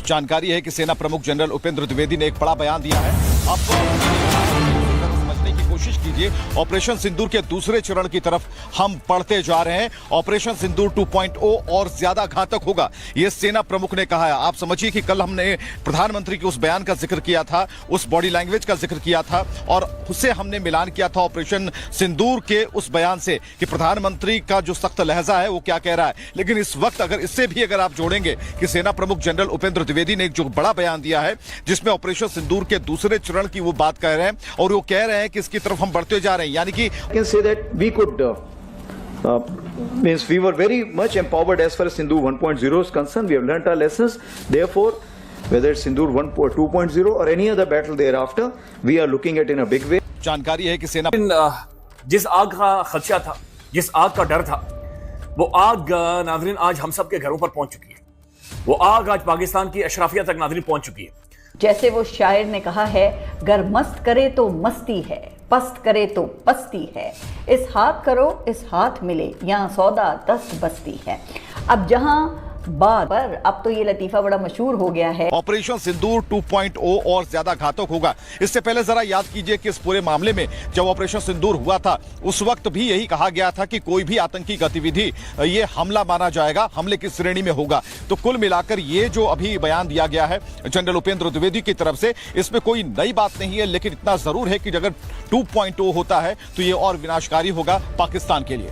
जानकारी है कि सेना प्रमुख जनरल उपेंद्र द्विवेदी ने एक बड़ा बयान दिया है। समझने की कोशिश कीजिए, ऑपरेशन सिंदूर के दूसरे चरण की तरफ हम बढ़ते जा रहे हैं। ऑपरेशन सिंदूर 2.0 और ज्यादा घातक होगा, यह सेना प्रमुख ने कहा है। आप समझिए कि कल हमने प्रधानमंत्री के उस बयान का जिक्र किया था, उस बॉडी लैंग्वेज का जिक्र किया था और उससे हमने मिलान किया था ऑपरेशन सिंदूर के उस बयान से कि प्रधानमंत्री का जो सख्त लहजा है वो क्या कह रहा है। लेकिन इस वक्त अगर आप जोड़ेंगे कि सेना प्रमुख जनरल उपेंद्र द्विवेदी ने एक जो बड़ा बयान दिया है जिसमें ऑपरेशन सिंदूर के दूसरे चरण की वो बात कह रहे हैं और वो कह रहे हैं कि इसकी तरफ हम बढ़ते जा रहे हैं, यानी कि can say that we could means we were very much empowered as far as Sindoor 1.0 is concerned. We have learnt our lessons. Therefore, whether it's Sindoor 2.0 or any other battle thereafter, we are looking at in a big way. जानकारी है कि सेना जिस आग का खदशा था, जिस आग का डर था, वो आग नाज़रीन आज हम सब के घरों पर पहुंच चुकी है। वो आग आज पाकिस्तान की अशराफिया तक नाज़रीन पहुंच चुकी है। जैसे वो शायर ने कहा है, गर मस्त करे तो मस्ती है, पस्त करे तो पस्ती है, इस हाथ करो इस हाथ मिले, यहाँ सौदा दस्त बस्ती है। अब जहां बात पर अब तो ये लतीफा बड़ा मशहूर हो गया है, ऑपरेशन सिंदूर 2.0 और ज्यादा घातक होगा। इससे पहले जरा याद कीजिए कि इस पूरे मामले में जब ऑपरेशन सिंदूर हुआ था उस वक्त भी यही कहा गया था कि कोई भी आतंकी गतिविधि ये हमला माना जाएगा, हमले की श्रेणी में होगा। तो कुल मिलाकर ये जो अभी बयान दिया गया है जनरल उपेंद्र द्विवेदी की तरफ से, इसमें कोई नई बात नहीं है, लेकिन इतना जरूर है कि अगर 2.0 होता है तो ये और विनाशकारी होगा पाकिस्तान के लिए।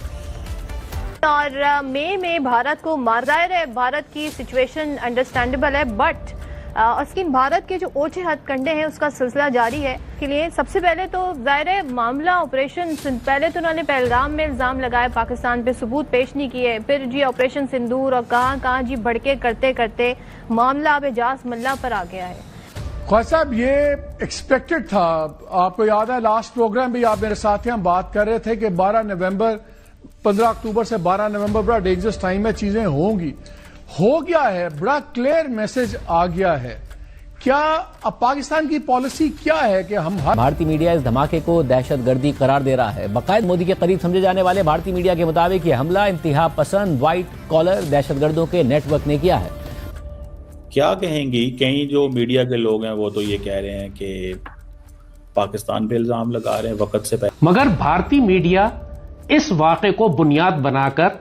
और मई में भारत को मार जाहिर है, भारत की सिचुएशन अंडरस्टैंडेबल है, बट उसकी भारत के जो ओछे हथकंडे हैं उसका सिलसिला जारी है। के लिए सबसे पहले तो जाहिर है मामला ऑपरेशन, पहले तो उन्होंने पहलगाम में इल्जाम लगाए, पाकिस्तान पे सबूत पेश नहीं किए, फिर जी ऑपरेशन सिंदूर और कहाँ जी भड़के करते करते मामला अब एजाज मल्ला पर आ गया है। ख्वाजा साहब, ये एक्सपेक्टेड था। आपको याद है लास्ट प्रोग्राम भी आप मेरे साथ ही हम बात कर रहे थे कि 15 अक्टूबर से 12 नवंबर बड़ा डेंजरस टाइम है, चीजें होंगी। हो गया है, बड़ा क्लियर मैसेज आ गया है। क्या अब पाकिस्तान की पॉलिसी क्या है कि हम भारतीय मीडिया इस धमाके को दहशतगर्दी करार दे रहा है। बाकायद मोदी के करीब समझे जाने वाले भारतीय मीडिया के मुताबिक ये हमला इंतहा पसंद व्हाइट कॉलर दहशतगर्दों के नेटवर्क ने किया है। क्या कहेंगी, कई जो मीडिया के लोग हैं वो तो ये कह रहे हैं कि पाकिस्तान पे इल्जाम लगा रहे हैं वक्त से पहले, मगर भारतीय मीडिया इस वाक़े को बुनियाद बनाकर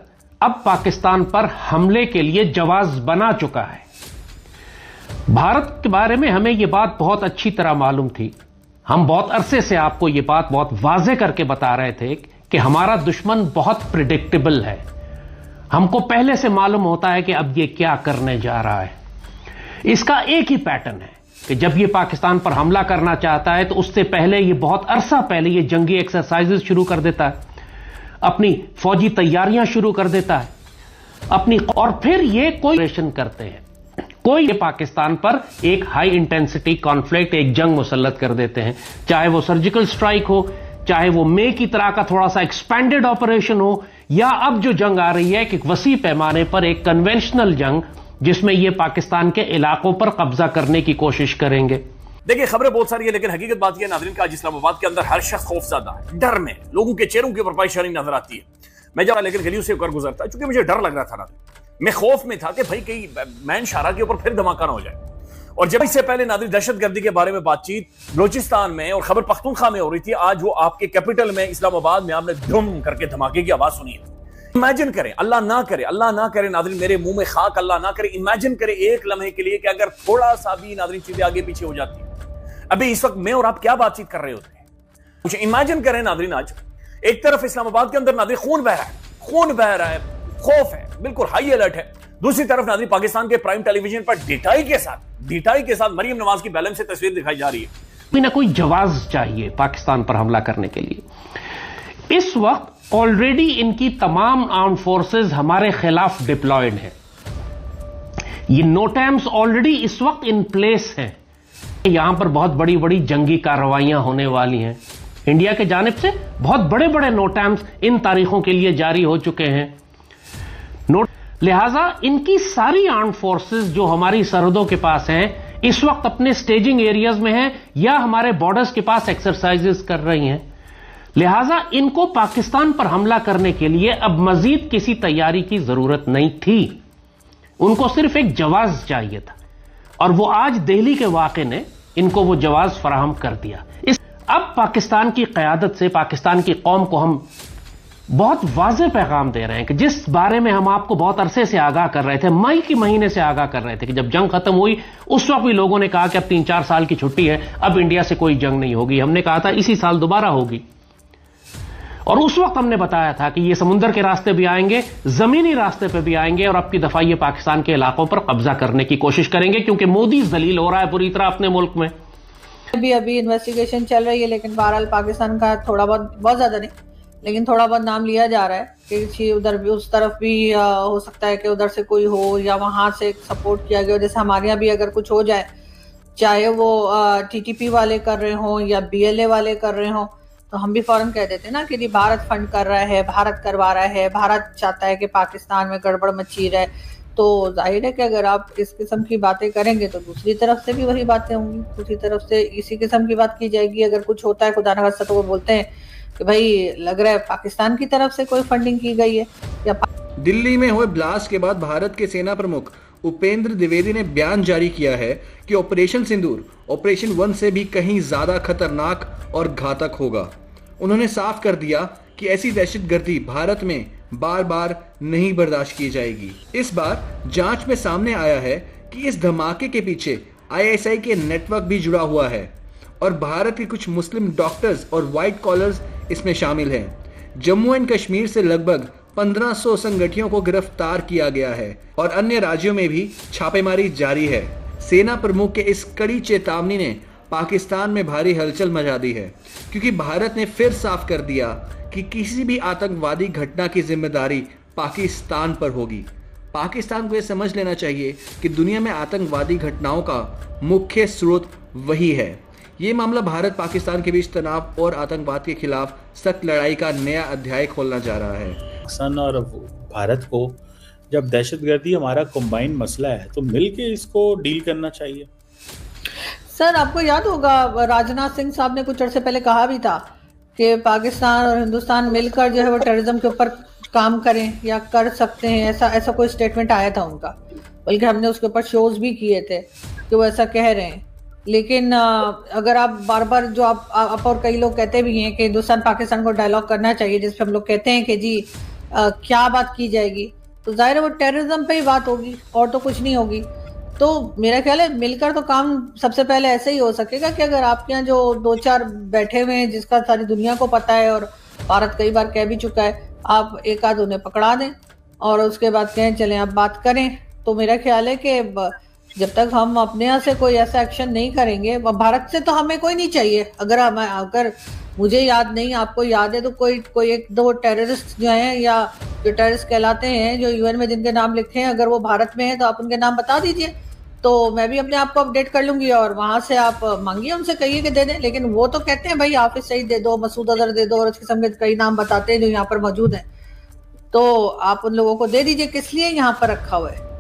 अब पाकिस्तान पर हमले के लिए जवाज बना चुका है। भारत के बारे में हमें यह बात बहुत अच्छी तरह मालूम थी। हम बहुत अरसे से आपको यह बात बहुत वाज़े करके बता रहे थे कि हमारा दुश्मन बहुत प्रिडिक्टेबल है। हमको पहले से मालूम होता है कि अब यह क्या करने जा रहा है। इसका एक ही पैटर्न है कि जब यह पाकिस्तान पर हमला करना चाहता है तो उससे पहले यह बहुत अरसा पहले यह जंगी एक्सरसाइजेस शुरू कर देता है, अपनी फौजी तैयारियां शुरू कर देता है अपनी, और फिर ये कोई ऑपरेशन करते हैं, कोई पाकिस्तान पर एक हाई इंटेंसिटी कॉन्फ्लिक्ट, एक जंग मुसल्लत कर देते हैं, चाहे वो सर्जिकल स्ट्राइक हो, चाहे वो मई की तरह का थोड़ा सा एक्सपेंडेड ऑपरेशन हो, या अब जो जंग आ रही है कि वसी पैमाने पर एक कन्वेंशनल जंग जिसमें ये पाकिस्तान के इलाकों पर कब्जा करने की कोशिश करेंगे। देखिए, खबरें बहुत सारी है, लेकिन हकीकत बात यह नाज़रीन का आज इस्लामाबाद के अंदर हर शख्स खौफज़दा है, डर में, लोगों के चेहरों के ऊपर परेशानी नजर आती है। मैं जब लेकिन गलियों से होकर गुजरता, चूंकि मुझे डर लग रहा था ना, मैं खौफ में था कि भाई कहीं मैन शारा के ऊपर फिर धमाका ना हो जाए। और जब इससे पहले नाज़रीन दहशतगर्दी के बारे में बातचीत बलोचिस्तान में और खैबर पख्तूनख्वा में हो रही थी, आज वो आपके कैपिटल में इस्लामाबाद में आपने धूम करके धमाके की आवाज सुनी है। इमेजिन करें, अल्लाह ना करे नाज़रीन, मेरे मुंह में खाक, अल्लाह ना करे, इमेजिन करें एक लम्हे के लिए कि अगर थोड़ा सा भी नाज़रीन चीजें आगे पीछे हो जाती है। अभी इस वक्त मैं और आप क्या बातचीत कर रहे होते हैं, कुछ इमेजिन करें नाज़रीन। आज एक तरफ इस्लामाबाद के अंदर नाज़रीन खून बह रहा है, खौफ है, बिल्कुल हाई अलर्ट है। दूसरी तरफ नाज़रीन पाकिस्तान के प्राइम टेलीविजन पर डिटाई के साथ मरियम नवाज की बैलेंस से तस्वीर दिखाई जा रही है। कोई ना कोई जवाब चाहिए पाकिस्तान पर हमला करने के लिए। इस वक्त ऑलरेडी इनकी तमाम आर्म्ड फोर्सेस हमारे खिलाफ डिप्लॉयड हैं। ये नोटैम्स ऑलरेडी इस वक्त इन प्लेस हैं। यहां पर बहुत बड़ी बड़ी जंगी कार्रवाइयां होने वाली हैं। इंडिया के जानिब से बहुत बड़े बड़े नोटैम्स इन तारीखों के लिए जारी हो चुके हैं। लिहाजा इनकी सारी आर्म्ड फोर्सेस जो हमारी सरहदों के पास हैं, इस वक्त अपने स्टेजिंग एरियाज में हैं या हमारे बॉर्डर्स के पास एक्सरसाइजेस कर रही हैं। लिहाजा इनको पाकिस्तान पर हमला करने के लिए अब मजीद किसी तैयारी की जरूरत नहीं थी। उनको सिर्फ एक जवाब चाहिए था। और वो आज दिल्ली के वाक़े ने इनको वो जवाब फराहम कर दिया। अब पाकिस्तान की क़यादत से पाकिस्तान की कौम को हम बहुत वाज़ेह पैगाम दे रहे हैं कि जिस बारे में हम आपको बहुत अरसे से आगाह कर रहे थे, मई के महीने से आगाह कर रहे थे कि जब जंग खत्म हुई उस वक्त भी लोगों ने कहा कि अब 3-4 साल की छुट्टी है, अब इंडिया से कोई जंग नहीं होगी। हमने कहा था इसी साल दोबारा होगी, और उस वक्त हमने बताया था कि ये समुंदर के रास्ते भी आएंगे, जमीनी रास्ते पे भी आएंगे, और अब की दफा ये पाकिस्तान के इलाकों पर कब्जा करने की कोशिश करेंगे, क्योंकि मोदी जलील हो रहा है पूरी तरह अपने मुल्क में। अभी इन्वेस्टिगेशन चल रही है, लेकिन बहरहाल पाकिस्तान का थोड़ा बहुत ज्यादा नहीं, लेकिन थोड़ा बहुत नाम लिया जा रहा है कि उधर भी, उस तरफ भी हो सकता है कि उधर से कोई हो, या वहां से सपोर्ट किया गया। जैसे हमारे यहाँ भी अगर कुछ हो जाए, चाहे वो TTP वाले कर रहे हों या BLA वाले कर रहे हों, तो हम भी फौरन कह देते हैं ना कि भारत फंड कर रहा है, भारत करवा रहा है, भारत चाहता है कि पाकिस्तान में गड़बड़ मची रहे। तो जाहिर है कि अगर आप इस किस्म की बातें करेंगे तो दूसरी तरफ से भी वही बातें होंगी, दूसरी तरफ से इसी किस्म की बात की जाएगी। अगर कुछ होता है खुदा न खास्ता तो वो बोलते हैं कि भाई लग रहा है पाकिस्तान की तरफ से कोई फंडिंग की गई है या दिल्ली में हुए ब्लास्ट के बाद भारत के सेना प्रमुख उपेंद्र द्विवेदी ने बयान जारी किया है कि ऑपरेशन सिंदूर ऑपरेशन 1 से भी कहीं ज्यादा खतरनाक और घातक होगा। उन्होंने साफ कर दिया कि ऐसी दहशतगर्दी भारत में बार बार नहीं बर्दाश्त की जाएगी। इस बार जांच में सामने आया है कि इस धमाके के पीछे ISI के नेटवर्क भी जुड़ा हुआ है, और भारत के कुछ मुस्लिम डॉक्टर्स और व्हाइट कॉलर्स इसमें शामिल हैं। जम्मू एंड कश्मीर से लगभग 1500 संगठनों को गिरफ्तार किया गया है, और अन्य राज्यों में भी छापेमारी जारी है। सेना प्रमुख के इस कड़ी चेतावनी ने पाकिस्तान में भारी हलचल मचा दी है, क्योंकि भारत ने फिर साफ कर दिया कि किसी भी आतंकवादी घटना की जिम्मेदारी पाकिस्तान पर होगी। पाकिस्तान को यह समझ लेना चाहिए कि दुनिया में आतंकवादी घटनाओं का मुख्य स्रोत वही है। ये मामला भारत पाकिस्तान के बीच तनाव और आतंकवाद के खिलाफ सख्त लड़ाई का नया अध्याय खोलना जा रहा है। पाकिस्तान और भारत को जब दहशतगर्दी हमारा कंबाइंड मसला है तो मिलके इसको डील करना चाहिए। सर, आपको याद होगा राजनाथ सिंह साहब ने कुछ अर्से पहले कहा भी था कि पाकिस्तान और हिंदुस्तान मिलकर जो है वो टेररिज्म के ऊपर काम करें या कर सकते हैं, ऐसा कोई स्टेटमेंट आया था उनका। बल्कि हमने उसके ऊपर शोज भी किए थे कि वो ऐसा कह रहे हैं। लेकिन अगर आप बार बार जो आप और कई लोग कहते भी हैं कि हिंदुस्तान पाकिस्तान को डायलॉग करना चाहिए, जिस पे हम लोग कहते हैं कि जी क्या बात की जाएगी, तो जाहिर है वो टेररिज्म पे ही बात होगी और तो कुछ नहीं होगी। तो मेरा ख्याल है मिलकर तो काम सबसे पहले ऐसे ही हो सकेगा कि अगर आपके यहाँ जो 2-4 बैठे हुए हैं जिसका सारी दुनिया को पता है और भारत कई बार कह भी चुका है, आप एक आध उन्हें पकड़ा दें और उसके बाद कहें चलें आप बात करें। तो मेरा ख्याल है कि जब तक हम अपने यहाँ से कोई ऐसा एक्शन नहीं करेंगे, भारत से तो हमें कोई नहीं चाहिए। अगर मुझे याद नहीं, आपको याद है तो कोई 1-2 टेररिस्ट जो हैं या जो टेररिस्ट कहलाते हैं जो UN में जिनके नाम लिखे हैं, अगर वो भारत में है तो आप उनके नाम बता दीजिए, तो मैं भी अपने आप को अपडेट कर लूंगी और वहां से आप मांगिए, उनसे कहिए कि दे दें। लेकिन वो तो कहते हैं भाई हाफिज सईद दे दो, मसूद अजहर दे दो, और इस किस्म के कई नाम बताते हैं जो यहाँ पर मौजूद हैं। तो आप उन लोगों को दे दीजिए, किस लिए यहाँ पर रखा हुआ है।